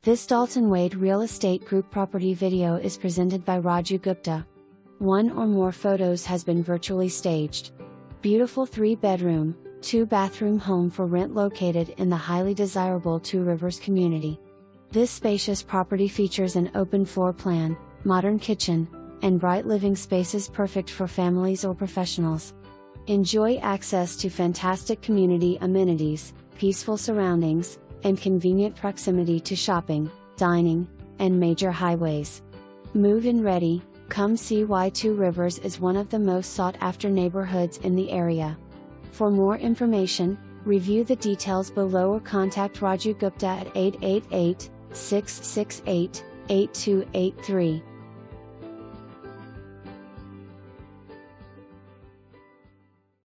This Dalton Wade Real Estate Group property video is presented by Raju Gupta. One or more photos has been virtually staged. Beautiful 3-bedroom, 2-bathroom home for rent located in the highly desirable Two Rivers community. This spacious property features an open floor plan, modern kitchen, and bright living spaces perfect for families or professionals. Enjoy access to fantastic community amenities, peaceful surroundings, and convenient proximity to shopping, dining, and major highways. Move-in ready. Come see why Two Rivers is one of the most sought-after neighborhoods in the area. For more information, review the details below or contact Raju Gupta at 888-668-8283.